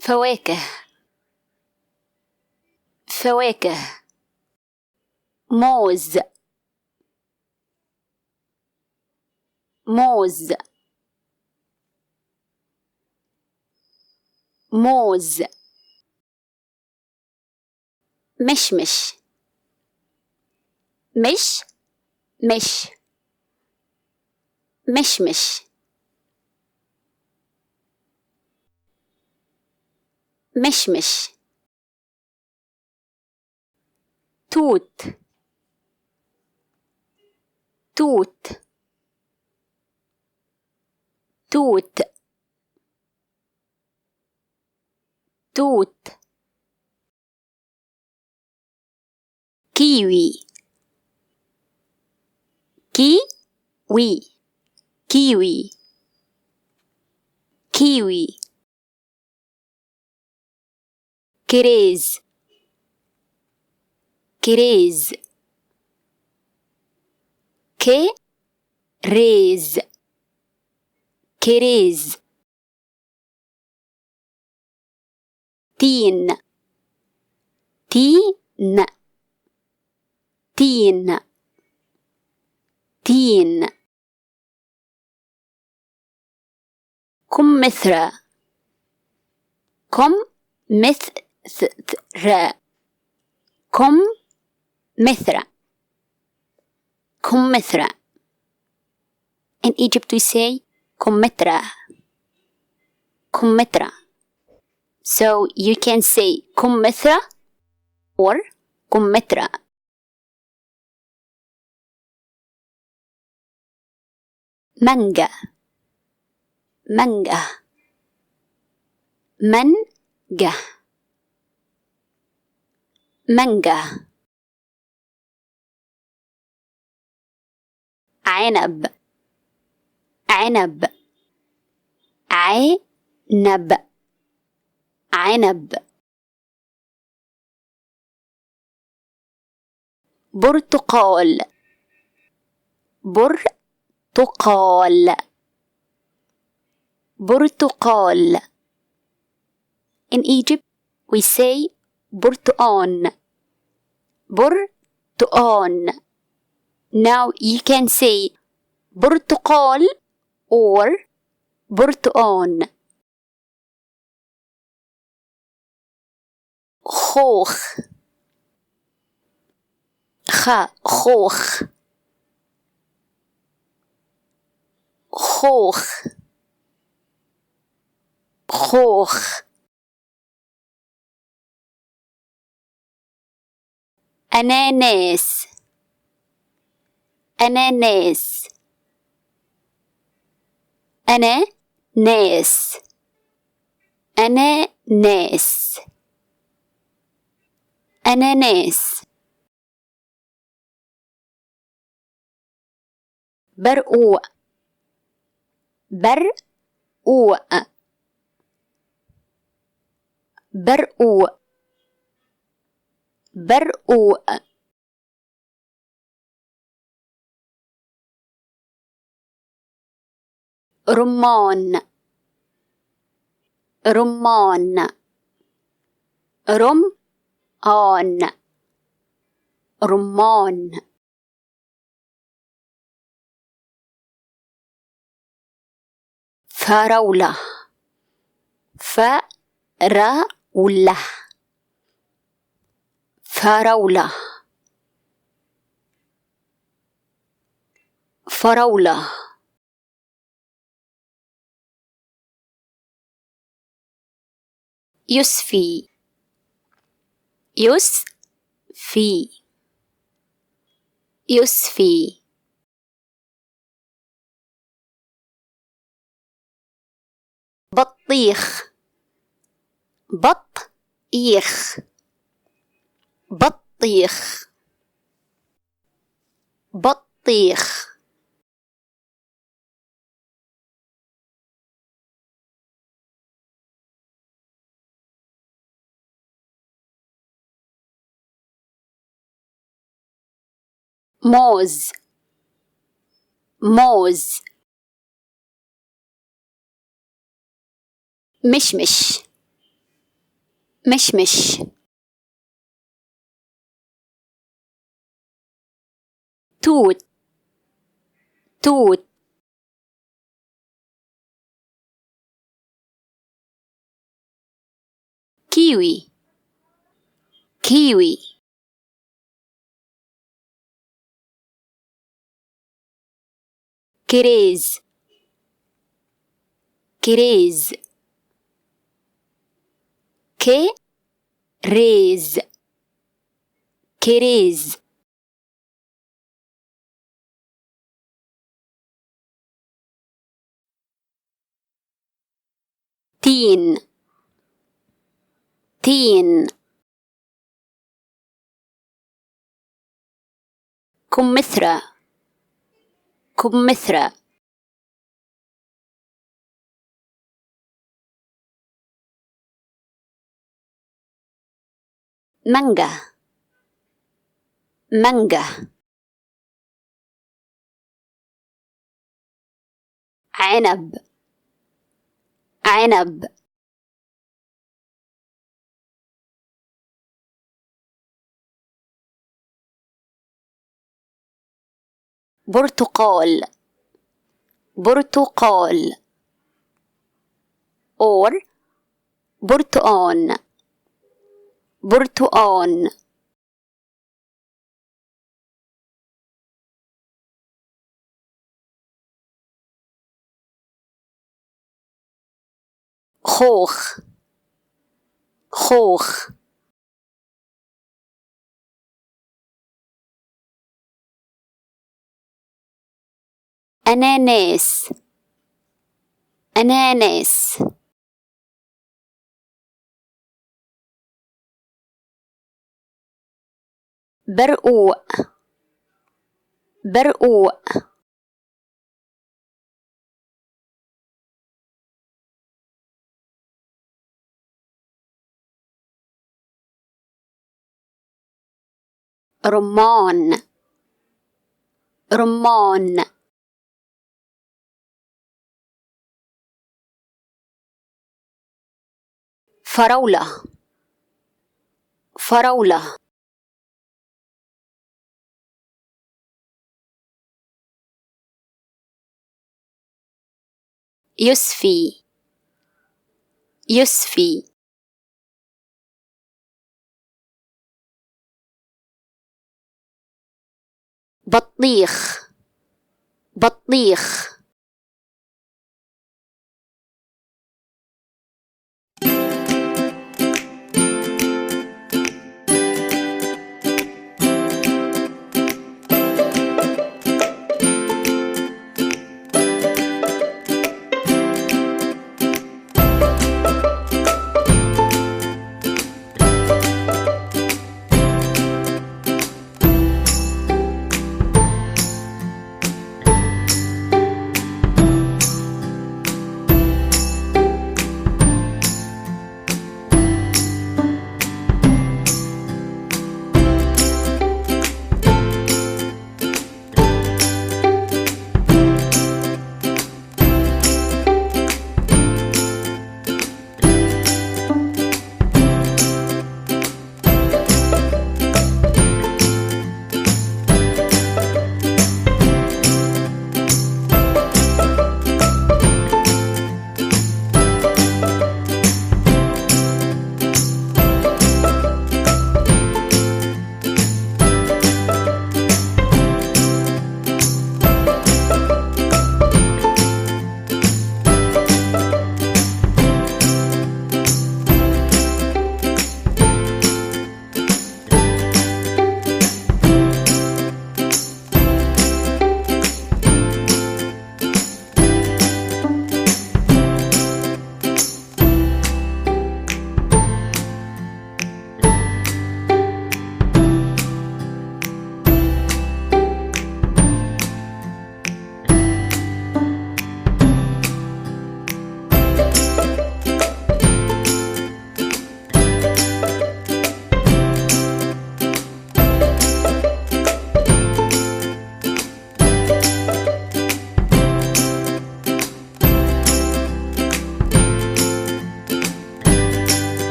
فواكه فواكه موز موز موز مشمش مش مش مشمش مشمش توت توت توت توت كيوي كيوي كيوي كيوي كريز كريز كريز كريز تين تين تين تين كمثرى كمثرى كمثرى كمثرى. In Egypt we say كمثرى كمثرى. So you can say كمثرى or كمثرى. مانجا مانجا مانجا مانجا عنب عنب عنب عنب برتقال برتقال برتقال. In Egypt we say برتقان برتقان. Now you can say برتقال or برتقان. خوخ خوخ خوخ خوخ. أناناس أناناس أناناس أناناس أناناس. برقوق برقوق برقوق برقوق. رمان رمان رمان رمان. فراولة فراولة فراولة فراولة. يسفي يسفي يسفي. بطيخ بطيخ بطيخ بطيخ. موز موز. مشمش مشمش. توت. توت. كيوي. كيوي. كريز. كريز. كريز. كريز. تين. تين. كمثرى. كمثرى. مانجا. مانجا. عنب. عنب. برتقال. برتقال. اور برتقان. برتقان. خوخ. خوخ. أناناس. أناناس. برقوق. برقوق. رمان. رمان. فراولة. فراولة. يسفي. يسفي. بطيخ. بطيخ.